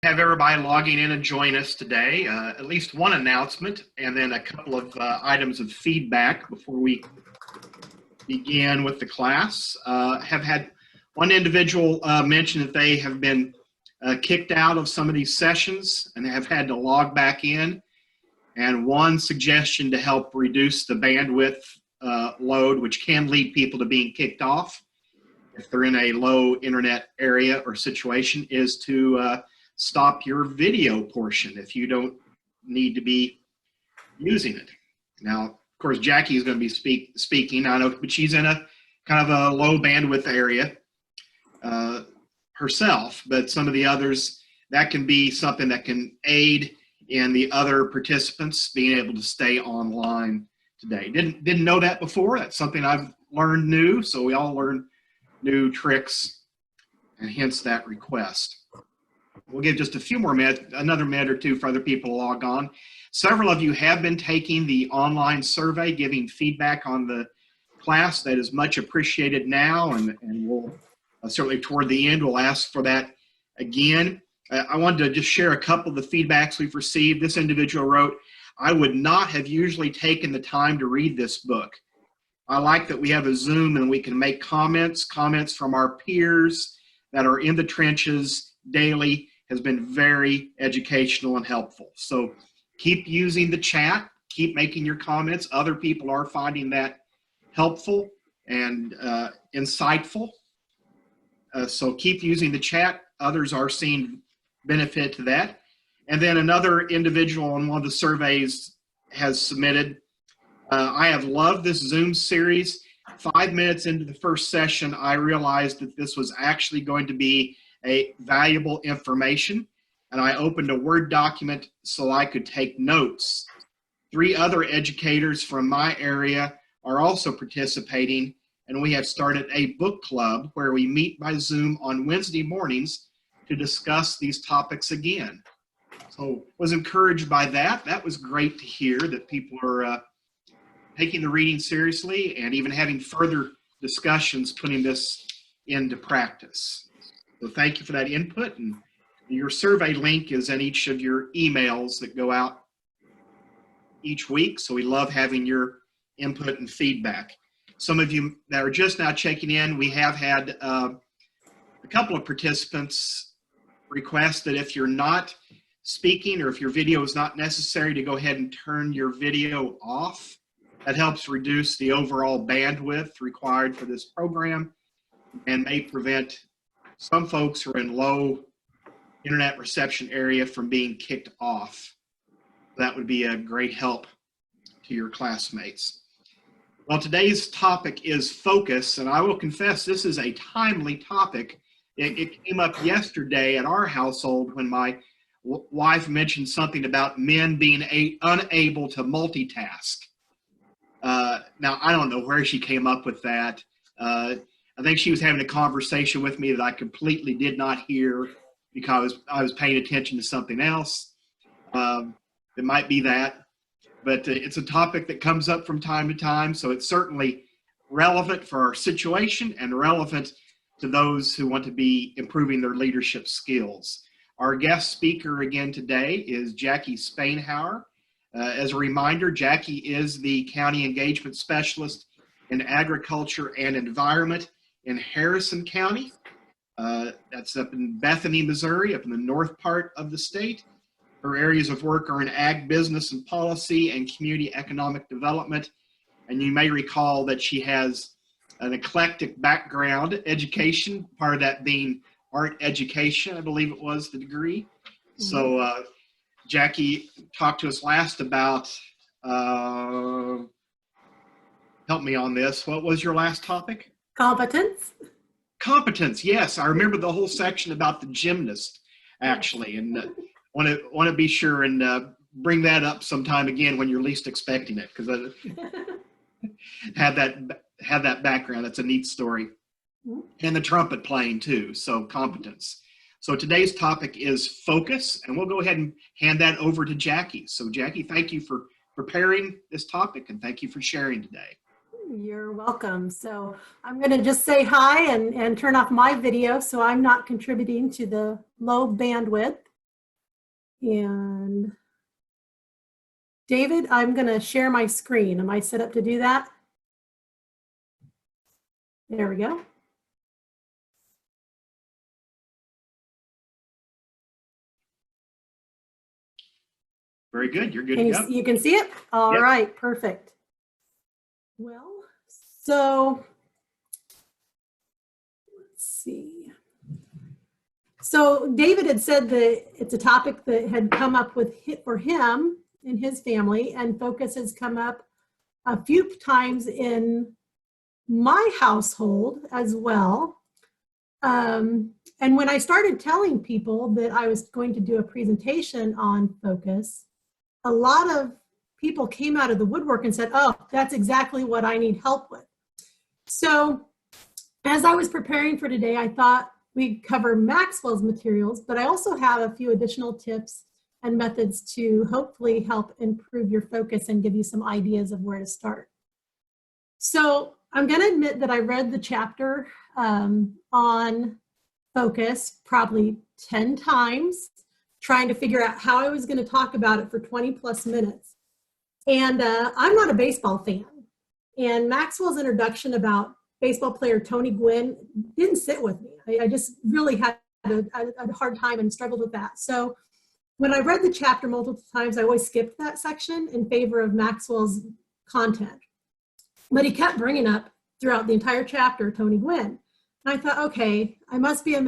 Have everybody logging in and join us today. At least one announcement and then a couple of items of feedback before we begin with the class. Have had one individual mention that they have been kicked out of some of these sessions and have had to log back in. And one suggestion to help reduce the bandwidth load, which can lead people to being kicked off if they're in a low internet area or situation, is to stop your video portion if you don't need to be using it. Now, of course, Jackie is going to be speaking, I know, but she's in a kind of a low bandwidth area herself, but some of the others, that can be something that can aid in the other participants being able to stay online today. Didn't know that before. That's something I've learned new, so we all learn new tricks, and hence that request. We'll give just a few more minutes, another minute or two for other people to log on. Several of you have been taking the online survey, giving feedback on the class. That is much appreciated now, and we'll certainly toward the end, we'll ask for that again. I wanted to just share a couple of the feedbacks we've received. This individual wrote, "I would not have usually taken the time to read this book. I like that we have a Zoom and we can make comments from our peers that are in the trenches daily has been very educational and helpful." So keep using the chat, keep making your comments. Other people are finding that helpful and insightful. So keep using the chat. Others are seeing benefit to that. And then another individual on one of the surveys has submitted, "I have loved this Zoom series. 5 minutes into the first session, I realized that this was actually going to be a valuable information, and I opened a Word document so I could take notes. 3 other educators from my area are also participating, and we have started a book club where we meet by Zoom on Wednesday mornings to discuss these topics again." So was encouraged by that. That was great to hear that people are taking the reading seriously and even having further discussions, putting this into practice. So thank you for that input, and your survey link is in each of your emails that go out each week. So we love having your input and feedback. Some of you that are just now checking in, we have had a couple of participants request that if you're not speaking or if your video is not necessary, to go ahead and turn your video off. That helps reduce the overall bandwidth required for this program and may prevent some folks who are in low internet reception area from being kicked off. That would be a great help to your classmates. Well, today's topic is focus, and I will confess this is a timely topic. It came up yesterday at our household when my wife mentioned something about men being unable to multitask. Now, I don't know where she came up with that. I think she was having a conversation with me that I completely did not hear because I was paying attention to something else. It might be that, but it's a topic that comes up from time to time, so it's certainly relevant for our situation and relevant to those who want to be improving their leadership skills. Our guest speaker again today is Jackie Spainhauer. As a reminder, Jackie is the County Engagement Specialist in Agriculture and Environment in Harrison County. That's up in Bethany, Missouri, up in the north part of the state. Her areas of work are in ag business and policy and community economic development. And you may recall that she has an eclectic background, education, part of that being art education, I believe it was the degree. Mm-hmm. So Jackie talked to us last about, help me on this, what was your last topic? Competence. Competence, yes. I remember the whole section about the gymnast, actually, and want to be sure and bring that up sometime again when you're least expecting it, because I had that background. That's a neat story. And the trumpet playing too, so competence. So today's topic is focus, and we'll go ahead and hand that over to Jackie. So Jackie, thank you for preparing this topic, and thank you for sharing today. You're welcome. So I'm going to just say hi and turn off my video so I'm not contributing to the low bandwidth. And David, I'm going to share my screen. Am I set up to do that? There we go. Very good. You're good to go. You can see it? All Yep. right, perfect. Well, so let's see. So David had said that it's a topic that had come up for him and his family, and focus has come up a few times in my household as well. And when I started telling people that I was going to do a presentation on focus, a lot of people came out of the woodwork and said, oh, that's exactly what I need help with. So as I was preparing for today, I thought we'd cover Maxwell's materials, but I also have a few additional tips and methods to hopefully help improve your focus and give you some ideas of where to start. So I'm going to admit that I read the chapter on focus probably 10 times, trying to figure out how I was going to talk about it for 20 plus minutes. And I'm not a baseball fan. And Maxwell's introduction about baseball player Tony Gwynn didn't sit with me. I just really had a hard time and struggled with that. So when I read the chapter multiple times, I always skipped that section in favor of Maxwell's content. But he kept bringing up throughout the entire chapter Tony Gwynn. And I thought, okay, he must be a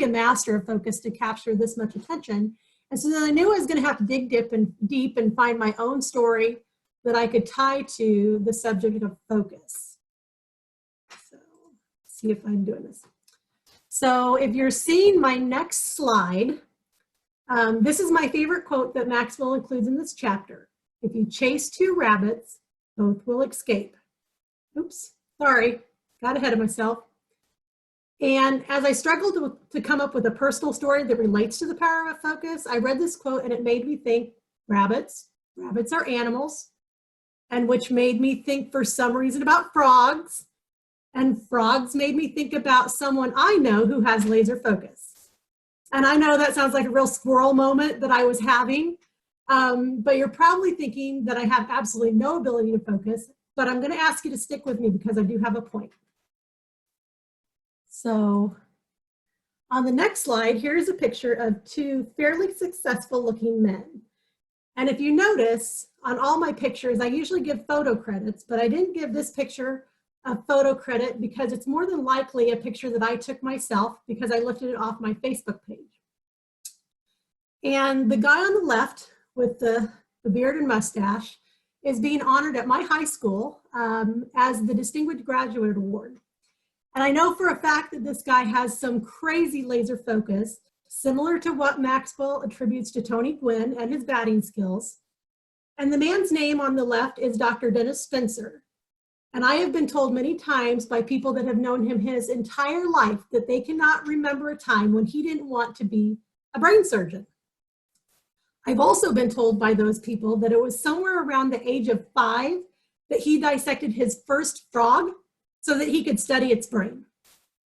master of focus to capture this much attention. And so then I knew I was going to have to dig deep and find my own story that I could tie to the subject of focus. So let's see if I'm doing this. So if you're seeing my next slide, this is my favorite quote that Maxwell includes in this chapter. If you chase two rabbits, both will escape. Oops, sorry, got ahead of myself. And as I struggled to come up with a personal story that relates to the power of focus, I read this quote and it made me think rabbits are animals, and which made me think for some reason about frogs, and frogs made me think about someone I know who has laser focus. And I know that sounds like a real squirrel moment that I was having, but you're probably thinking that I have absolutely no ability to focus, but I'm going to ask you to stick with me because I do have a point. So on the next slide, here's a picture of two fairly successful looking men. And if you notice on all my pictures, I usually give photo credits, but I didn't give this picture a photo credit because it's more than likely a picture that I took myself because I lifted it off my Facebook page. And the guy on the left with the beard and mustache is being honored at my high school as the Distinguished Graduate Award. And I know for a fact that this guy has some crazy laser focus, similar to what Maxwell attributes to Tony Gwynn and his batting skills. And the man's name on the left is Dr. Dennis Spencer. And I have been told many times by people that have known him his entire life that they cannot remember a time when he didn't want to be a brain surgeon. I've also been told by those people that it was somewhere around the age of 5 that he dissected his first frog so that he could study its brain.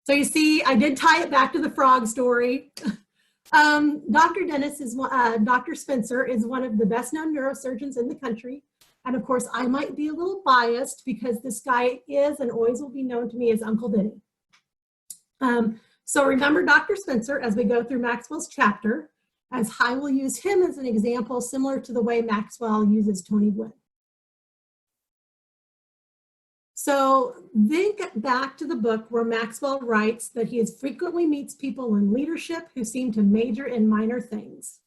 So you see, I did tie it back to the frog story. Dr. Spencer is one of the best known neurosurgeons in the country. And of course, I might be a little biased because this guy is and always will be known to me as Uncle Denny. So remember Dr. Spencer as we go through Maxwell's chapter, as I will use him as an example similar to the way Maxwell uses Tony Gwynn. So think back to the book where Maxwell writes that he frequently meets people in leadership who seem to major in minor things.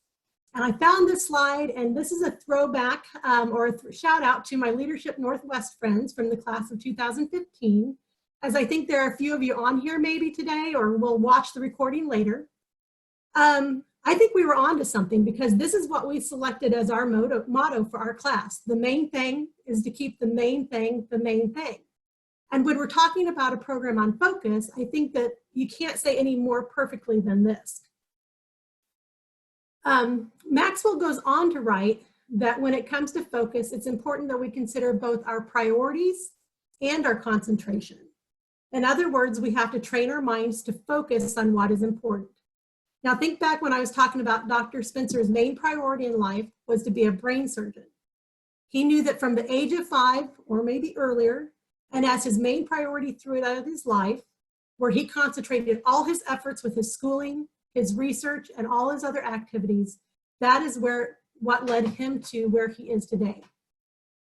And I found this slide, and this is a throwback or a shout out to my Leadership Northwest friends from the class of 2015, as I think there are a few of you on here maybe today or will watch the recording later. I think we were on to something because this is what we selected as our motto for our class. The main thing is to keep the main thing the main thing. And when we're talking about a program on focus, I think that you can't say any more perfectly than this. Maxwell goes on to write that when it comes to focus, it's important that we consider both our priorities and our concentration. In other words, we have to train our minds to focus on what is important. Now think back when I was talking about Dr. Spencer's main priority in life was to be a brain surgeon. He knew that from the age of 5 or maybe earlier, and as his main priority throughout his life, where he concentrated all his efforts with his schooling, his research, and all his other activities, that is what led him to where he is today.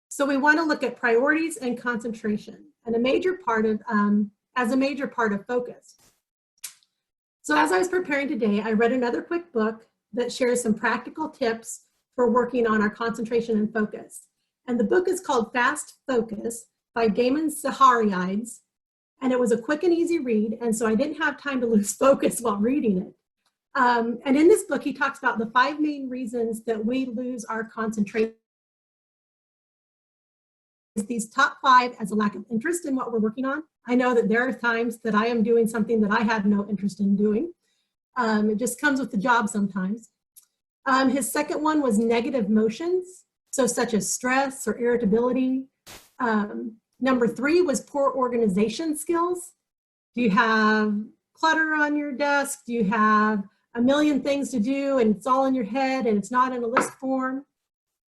So we want to look at priorities and concentration, and as a major part of focus. So as I was preparing today, I read another quick book that shares some practical tips for working on our concentration and focus. And the book is called Fast Focus by Damon Zahariades. And it was a quick and easy read, and so I didn't have time to lose focus while reading it. And in this book, he talks about the 5 main reasons that we lose our concentration. These top 5 as a lack of interest in what we're working on. I know that there are times that I am doing something that I have no interest in doing. It just comes with the job sometimes. His second one was negative emotions, so such as stress or irritability. Number 3 was poor organization skills. Do you have clutter on your desk? Do you have a million things to do and it's all in your head and it's not in a list form?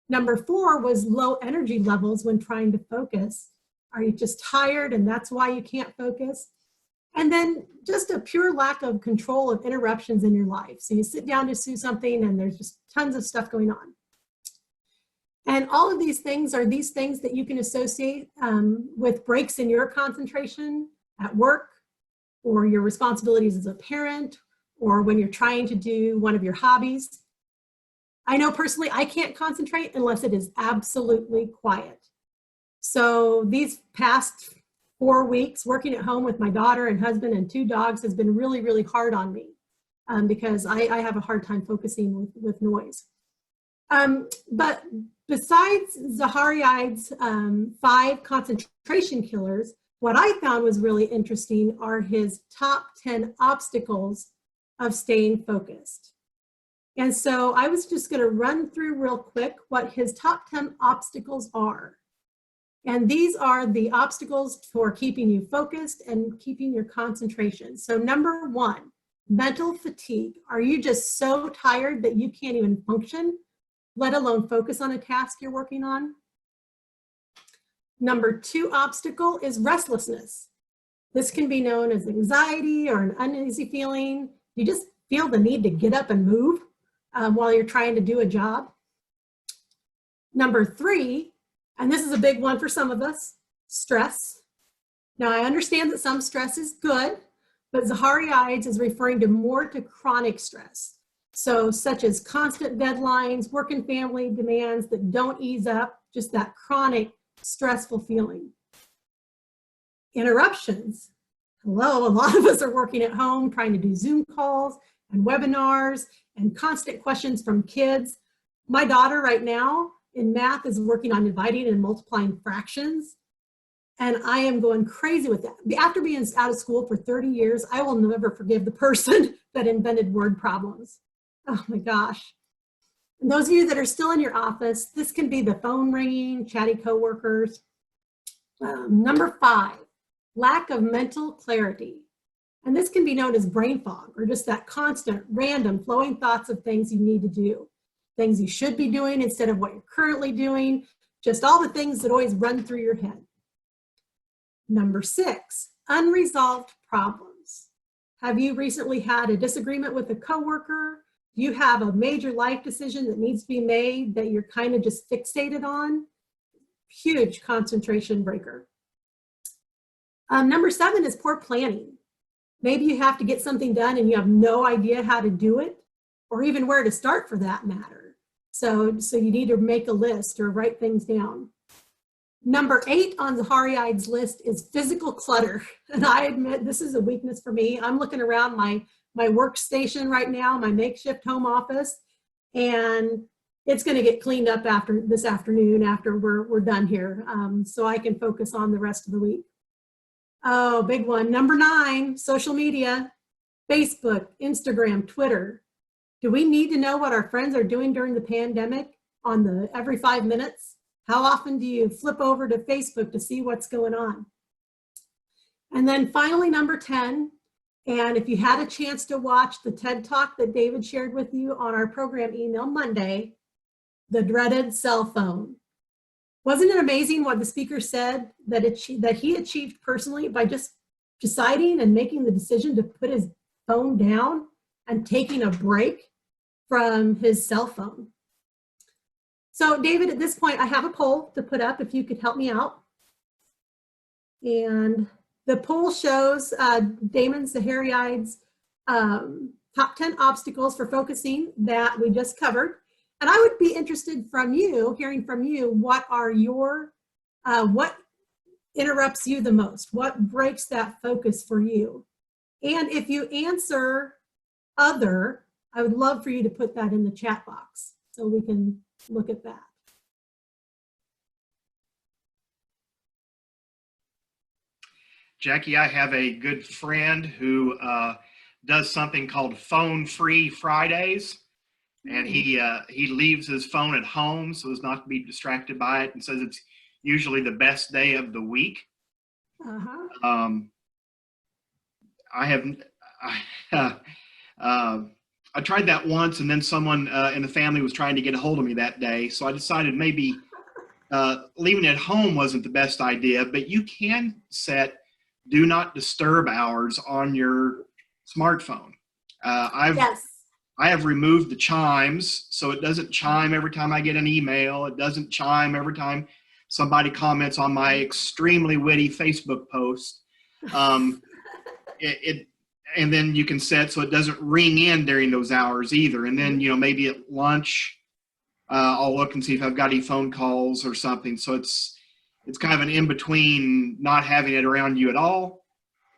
Number 4 was low energy levels when trying to focus. Are you just tired and that's why you can't focus? And then just a pure lack of control of interruptions in your life. So you sit down to do something and there's just tons of stuff going on. And all of these things are these things that you can associate with breaks in your concentration at work, or your responsibilities as a parent, or when you're trying to do one of your hobbies. I know personally I can't concentrate unless it is absolutely quiet. So these past 4 weeks working at home with my daughter and husband and 2 dogs has been really, really hard on me because I have a hard time focusing with noise. But besides Zahariades' 5 concentration killers, what I found was really interesting are his top 10 obstacles of staying focused. And so I was just going to run through real quick what his top 10 obstacles are. And these are the obstacles for keeping you focused and keeping your concentration. So number 1, mental fatigue. Are you just so tired that you can't even function, let alone focus on a task you're working on? Number 2 obstacle is restlessness. This can be known as anxiety or an uneasy feeling. You just feel the need to get up and move while you're trying to do a job. Number 3, and this is a big one for some of us, stress. Now I understand that some stress is good, but Zahariades is referring to more to chronic stress. So such as constant deadlines, work and family demands that don't ease up, just that chronic stressful feeling. Interruptions. Hello, a lot of us are working at home trying to do Zoom calls and webinars and constant questions from kids. My daughter right now in math is working on dividing and multiplying fractions. And I am going crazy with that. After being out of school for 30 years, I will never forgive the person that invented word problems. Oh my gosh. And those of you that are still in your office, this can be the phone ringing, chatty coworkers. Number 5, lack of mental clarity. And this can be known as brain fog, or just that constant, random, flowing thoughts of things you need to do, things you should be doing instead of what you're currently doing, just all the things that always run through your head. Number 6, unresolved problems. Have you recently had a disagreement with a coworker? Do you have a major life decision that needs to be made that you're kind of just fixated on? Huge concentration breaker. Number 7 is poor planning. Maybe you have to get something done and you have no idea how to do it, or even where to start for that matter. So you need to make a list or write things down. Number 8 on Zahariades' list is physical clutter. And I admit this is a weakness for me. I'm looking around my workstation right now, my makeshift home office, and it's going to get cleaned up after this afternoon after we're done here, so I can focus on the rest of the week. Oh, big one. Number 9, social media, Facebook, Instagram, Twitter. Do we need to know what our friends are doing during the pandemic on the every 5 minutes? How often do you flip over to Facebook to see what's going on? And then finally, number 10 And if you had a chance to watch the TED Talk that David shared with you on our program email Monday, the dreaded cell phone. Wasn't it amazing what the speaker said that he achieved personally by just deciding and making the decision to put his phone down and taking a break from his cell phone? So David, at this point, I have a poll to put up if you could help me out. And the poll shows Damon Zahariad's top 10 obstacles for focusing that we just covered. And I would be interested from you, hearing from you, what are your, what interrupts you the most? What breaks that focus for you? And if you answer other, I would love for you to put that in the chat box so we can look at that. Jackie, I have a good friend who does something called Phone-Free Fridays. And he leaves his phone at home so as not to be distracted by it, and says it's usually the best day of the week. I tried that once, and then someone in the family was trying to get a hold of me that day. So I decided maybe leaving it at home wasn't the best idea, but you can set do not disturb hours on your smartphone. Yes. I have removed the chimes, so it doesn't chime every time I get an email. It doesn't chime every time somebody comments on my extremely witty Facebook post. And then you can set so it doesn't ring in during those hours either. And then, maybe at lunch, I'll look and see if I've got any phone calls or something. So it's kind of an in-between, not having it around you at all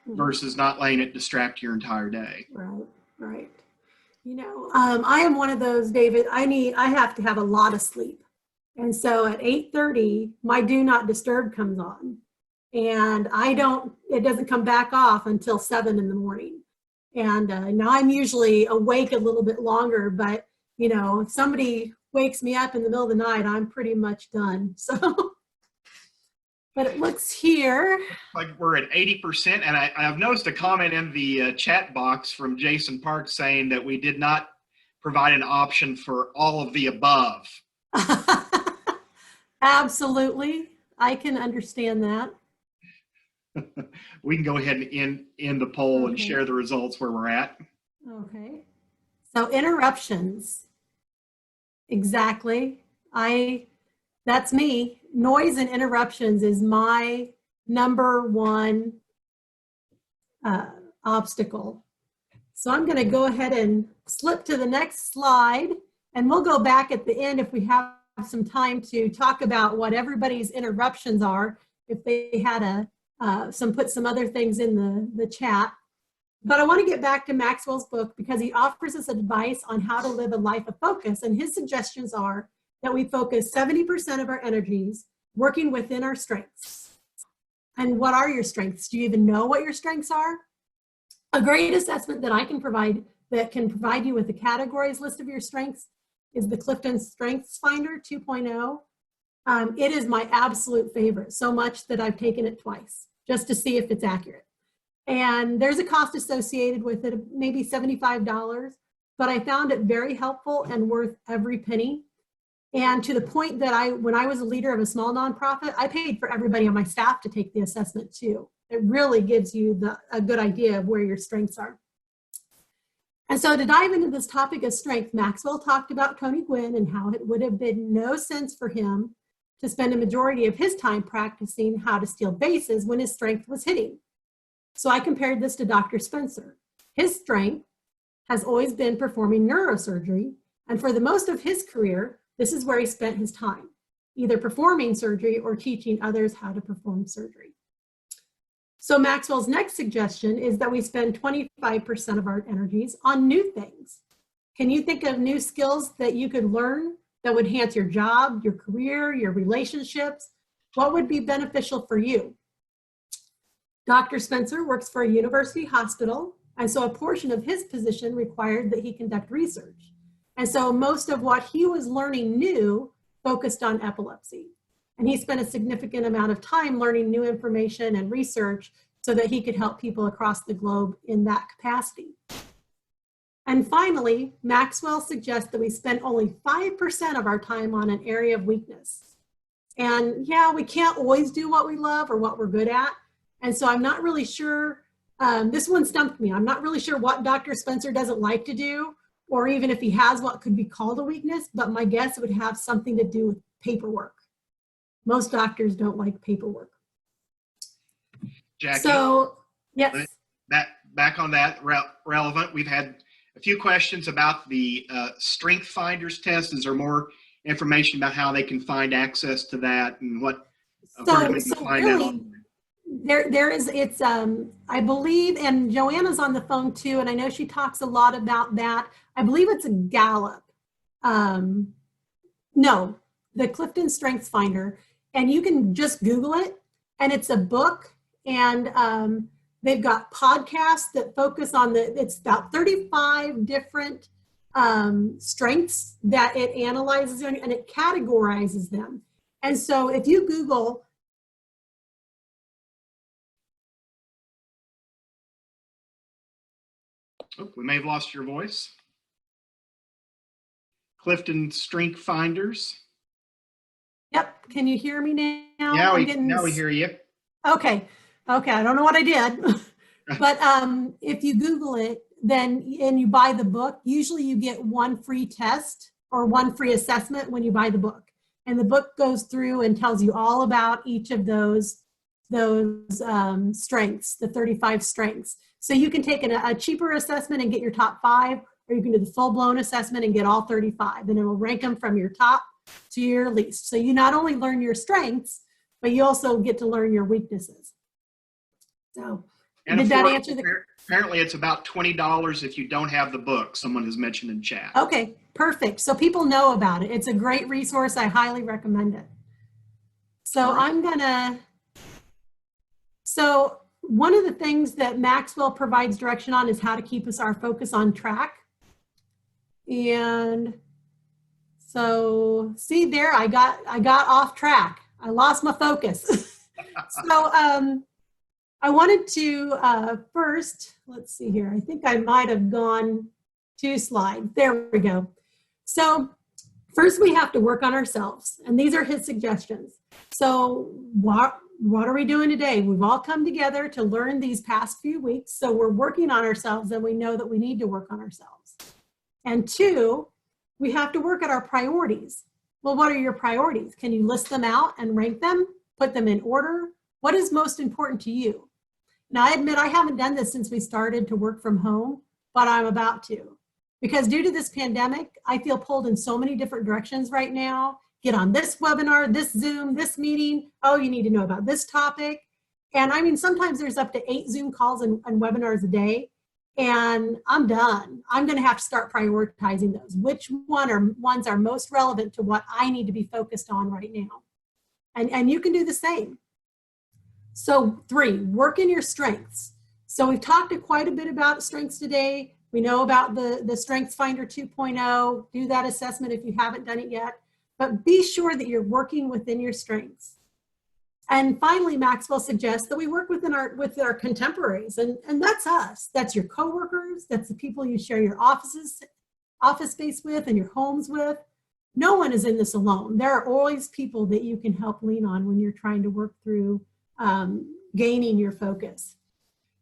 versus not letting it distract your entire day. Right. I am one of those, David, I have to have a lot of sleep. And so at 8:30, my do not disturb comes on. And it doesn't come back off until 7 in the morning. And now I'm usually awake a little bit longer, but if somebody wakes me up in the middle of the night, I'm pretty much done. So, but it looks here like we're at 80%, and I've noticed a comment in the chat box from Jason Park saying that we did not provide an option for all of the above. Absolutely. I can understand that. We can go ahead and end the poll and share the results where we're at. Okay. So interruptions. Exactly. That's me. Noise and interruptions is my number one obstacle. So I'm going to go ahead and slip to the next slide, and we'll go back at the end if we have some time to talk about what everybody's interruptions are, if they had put some other things in the chat. But I want to get back to Maxwell's book because he offers us advice on how to live a life of focus. And his suggestions are that we focus 70% of our energies working within our strengths. And what are your strengths? Do you even know what your strengths are? A great assessment that I can provide that can provide you with the categories list of your strengths is the Clifton Strengths Finder 2.0. It is my absolute favorite, so much that I've taken it twice just to see if it's accurate. And there's a cost associated with it, maybe $75, but I found it very helpful and worth every penny. And to the point that when I was a leader of a small nonprofit, I paid for everybody on my staff to take the assessment too. It really gives you a good idea of where your strengths are. And so to dive into this topic of strength, Maxwell talked about Tony Gwynn and how it would have been no sense for him to spend a majority of his time practicing how to steal bases when his strength was hitting. So I compared this to Dr. Spencer. His strength has always been performing neurosurgery, and for the most of his career, this is where he spent his time, either performing surgery or teaching others how to perform surgery. So Maxwell's next suggestion is that we spend 25% of our energies on new things. Can you think of new skills that you could learn that would enhance your job, your career, your relationships? What would be beneficial for you? Dr. Spencer works for a university hospital, and so a portion of his position required that he conduct research. And so most of what he was learning new focused on epilepsy. And he spent a significant amount of time learning new information and research so that he could help people across the globe in that capacity. And finally, Maxwell suggests that we spend only 5% of our time on an area of weakness. And yeah, we can't always do what we love or what we're good at. And so I'm not really sure, this one stumped me. I'm not really sure what Dr. Spencer doesn't like to do, or even if he has what could be called a weakness, but my guess would have something to do with paperwork. Most doctors don't like paperwork. Jackie, So, yes. Back on that, relevant, we've had a few questions about the Strength Finders test. Is there more information about how they can find access to that and what where do we find really, out? there is, it's, I believe, and Joanna's on the phone too, and I know she talks a lot about that. I believe it's a Gallup. No, the Clifton Strengths Finder, and you can just Google it, and it's a book, and they've got podcasts that focus on it's about 35 different strengths that it analyzes and it categorizes them. And so if you Google, oh, we may have lost your voice. Clifton Strength Finders. yep, can you hear me now? Now we hear you. Okay, I don't know what I did. But if you Google it, then and you buy the book, usually you get one free test or one free assessment when you buy the book. And the book goes through and tells you all about each of those strengths, the 35 strengths. So you can take a cheaper assessment and get your top 5, or you can do the full-blown assessment and get all 35, and it will rank them from your top to your least. So you not only learn your strengths, but you also get to learn your weaknesses. So and did that answer apparently it's about $20 if you don't have the book, someone has mentioned in chat. Okay, perfect. So people know about it. It's a great resource. I highly recommend it. So right. So one of the things that Maxwell provides direction on is how to keep our focus on track. And so see there, I got off track. I lost my focus. So I wanted to first, let's see here. I think I might have gone 2 slides. There we go. So first we have to work on ourselves. And these are his suggestions. So what are we doing today? We've all come together to learn these past few weeks. So we're working on ourselves, and we know that we need to work on ourselves. And 2, we have to work at our priorities. Well, what are your priorities? Can you list them out and rank them? Put them in order? What is most important to you? Now, I admit I haven't done this since we started to work from home, but I'm about to. Because due to this pandemic, I feel pulled in so many different directions right now. Get on this webinar, this Zoom, this meeting. Oh, you need to know about this topic. And I mean, sometimes there's up to 8 Zoom calls and webinars a day. And I'm done. I'm going to have to start prioritizing those. Which ones are most relevant to what I need to be focused on right now? And you can do the same. So 3, work in your strengths. So we've talked quite a bit about strengths today. We know about the Strengths Finder 2.0. Do that assessment if you haven't done it yet. But be sure that you're working within your strengths. And finally, Maxwell suggests that we work with our contemporaries, and that's us. That's your coworkers. That's the people you share your office space with and your homes with. No one is in this alone. There are always people that you can help lean on when you're trying to work through gaining your focus.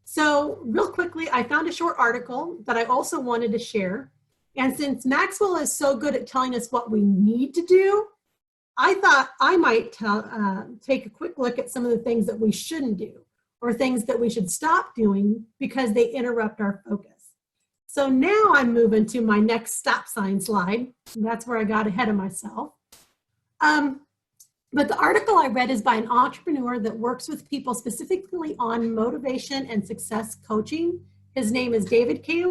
So real quickly, I found a short article that I also wanted to share. And since Maxwell is so good at telling us what we need to do, I thought I might take a quick look at some of the things that we shouldn't do, or things that we should stop doing because they interrupt our focus. So now I'm moving to my next stop sign slide. That's where I got ahead of myself. But the article I read is by an entrepreneur that works with people specifically on motivation and success coaching. His name is David K.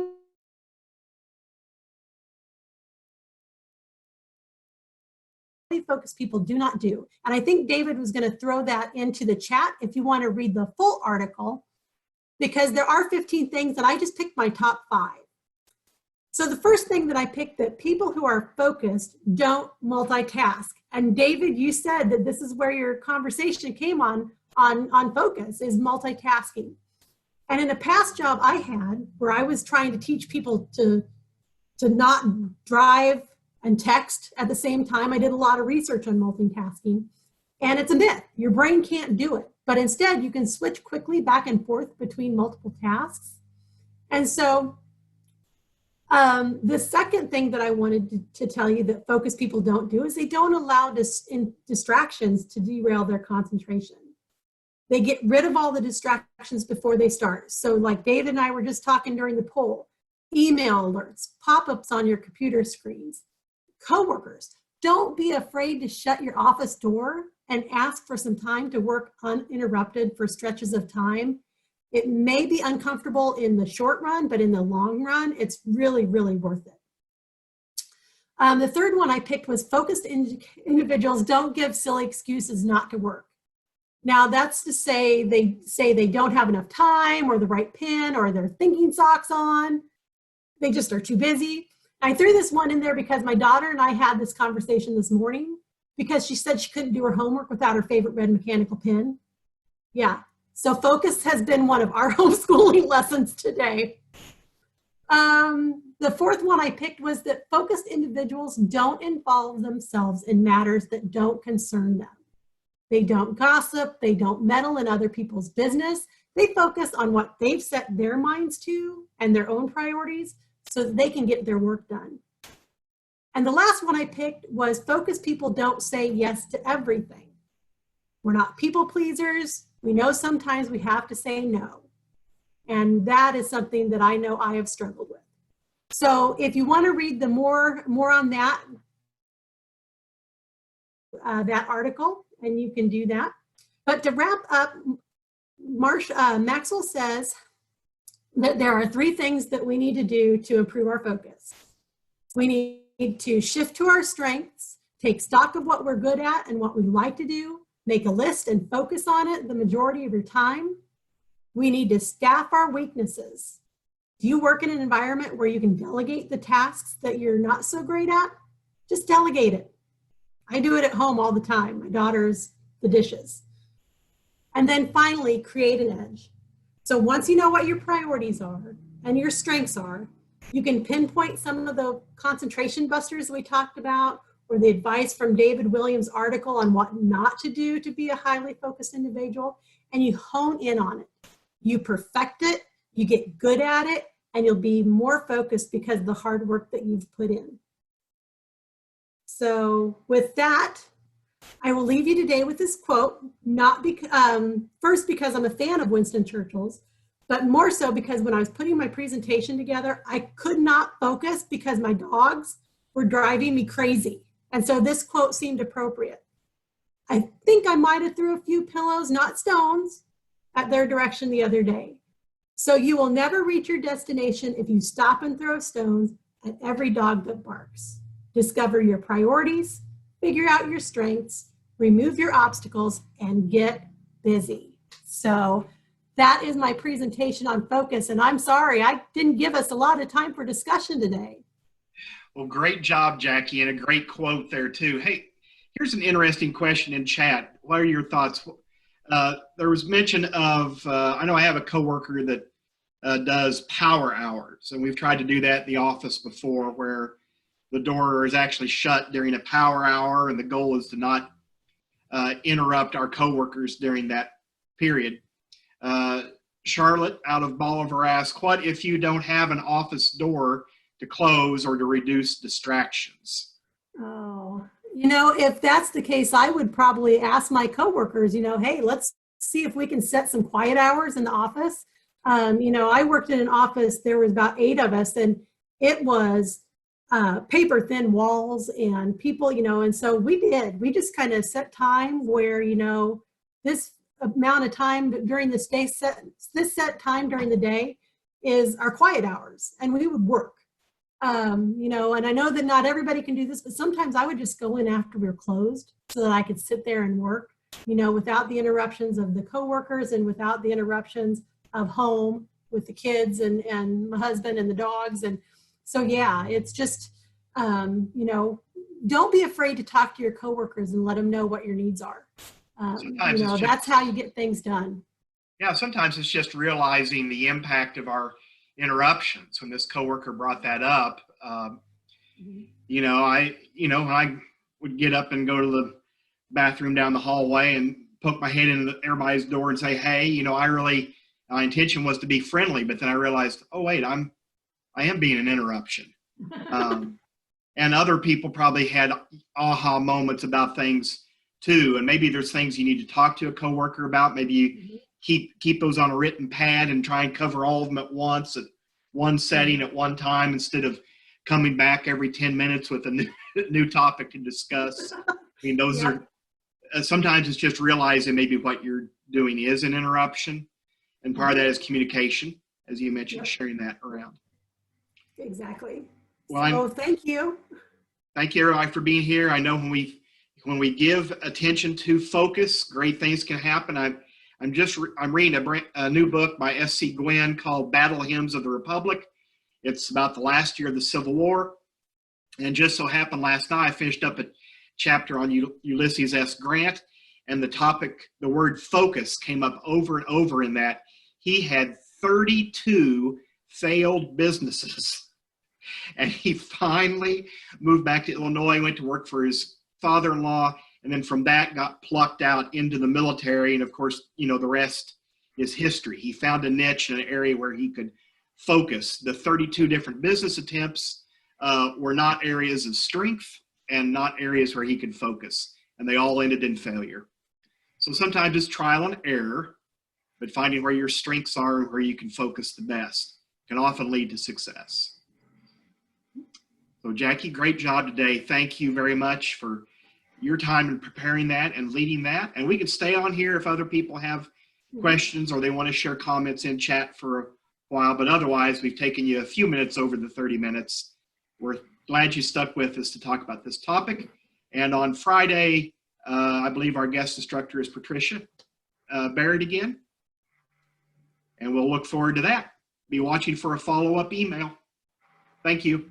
Focused people do not do. And I think David was going to throw that into the chat if you want to read the full article, because there are 15 things and I just picked my top 5. So the first thing that I picked, that people who are focused don't multitask. And David, you said that this is where your conversation came on on focus is multitasking. And in a past job I had where I was trying to teach people to not drive and text at the same time, I did a lot of research on multitasking. And it's a myth. Your brain can't do it. But instead, you can switch quickly back and forth between multiple tasks. And so the second thing that I wanted to tell you that focused people don't do is they don't allow distractions to derail their concentration. They get rid of all the distractions before they start. So like David and I were just talking during the poll, email alerts, pop-ups on your computer screens, coworkers. Don't be afraid to shut your office door and ask for some time to work uninterrupted for stretches of time. It may be uncomfortable in the short run, but in the long run, it's really, really worth it. The third one I picked was focused individuals don't give silly excuses not to work. Now that's to say they don't have enough time or the right pen or their thinking socks on. They just are too busy. I threw this one in there because my daughter and I had this conversation this morning because she said she couldn't do her homework without her favorite red mechanical pen. Yeah, so focus has been one of our homeschooling lessons today. The fourth one I picked was that focused individuals don't involve themselves in matters that don't concern them. They don't gossip, they don't meddle in other people's business. They focus on what they've set their minds to and their own priorities so that they can get their work done. And the last one I picked was focused people don't say yes to everything. We're not people pleasers. We know sometimes we have to say no. And that is something that I know I have struggled with. So if you want to read the more on that article, and you can do that. But to wrap up, Maxwell says that there are 3 things that we need to do to improve our focus. We need to shift to our strengths, take stock of what we're good at and what we like to do, make a list and focus on it the majority of your time. We need to staff our weaknesses. Do you work in an environment where you can delegate the tasks that you're not so great at? Just delegate it. I do it at home all the time. My daughter's the dishes. And then finally, create an edge. So once you know what your priorities are and your strengths are, you can pinpoint some of the concentration busters we talked about or the advice from David Williams' article on what not to do to be a highly focused individual, and you hone in on it. You perfect it, you get good at it, and you'll be more focused because of the hard work that you've put in. So with that, I will leave you today with this quote, first because I'm a fan of Winston Churchill's, but more so because when I was putting my presentation together, I could not focus because my dogs were driving me crazy. And so this quote seemed appropriate. I think I might have threw a few pillows, not stones, at their direction the other day. So you will never reach your destination if you stop and throw stones at every dog that barks. Discover your priorities, figure out your strengths, remove your obstacles, and get busy. So that is my presentation on focus. And I'm sorry, I didn't give us a lot of time for discussion today. Well, great job, Jackie, and a great quote there too. Hey, here's an interesting question in chat. What are your thoughts? There was mention of, I know I have a coworker that does power hours, and we've tried to do that in the office before where the door is actually shut during a power hour, and the goal is to not interrupt our coworkers during that period. Charlotte out of Bolivar asked, what if you don't have an office door to close or to reduce distractions? Oh, if that's the case, I would probably ask my coworkers, hey, let's see if we can set some quiet hours in the office. I worked in an office, there was about 8 of us, and it was paper thin walls and people, and so we just kind of set time where, this amount of time during this set time during the day is our quiet hours, and we would work. And I know that not everybody can do this, but sometimes I would just go in after we were closed so that I could sit there and work, without the interruptions of the coworkers and without the interruptions of home with the kids and my husband and the dogs. And so, yeah, it's just, don't be afraid to talk to your coworkers and let them know what your needs are. Sometimes it's just, that's how you get things done. yeah, sometimes it's just realizing the impact of our interruptions. When this coworker brought that up, when I would get up and go to the bathroom down the hallway and poke my head into everybody's door and say, hey, my intention was to be friendly, but then I realized, oh wait, I am being an interruption. And other people probably had aha moments about things too. And maybe there's things you need to talk to a coworker about. Maybe you keep those on a written pad and try and cover all of them at once at one setting at one time, instead of coming back every 10 minutes with a new topic to discuss. I mean, those are, sometimes it's just realizing maybe what you're doing is an interruption. And part of that is communication, as you mentioned, sharing that around. Exactly. Well, thank you. Thank you, everybody, for being here. I know when we give attention to focus, great things can happen. I'm reading a new book by S.C. Gwynn called Battle Hymns of the Republic. It's about the last year of the Civil War. And just so happened last night, I finished up a chapter on Ulysses S. Grant, and the word focus came up over and over in that. He had 32 failed businesses. And he finally moved back to Illinois, went to work for his father-in-law, and then from that got plucked out into the military. And of course, the rest is history. He found a niche in an area where he could focus. The 32 different business attempts were not areas of strength and not areas where he could focus. And they all ended in failure. So sometimes it's trial and error, but finding where your strengths are and where you can focus the best can often lead to success. So Jackie, great job today. Thank you very much for your time in preparing that and leading that. And we can stay on here if other people have questions or they want to share comments in chat for a while. But otherwise, we've taken you a few minutes over the 30 minutes. We're glad you stuck with us to talk about this topic. And on Friday, I believe our guest instructor is Patricia Barrett again. And we'll look forward to that. Be watching for a follow-up email. Thank you.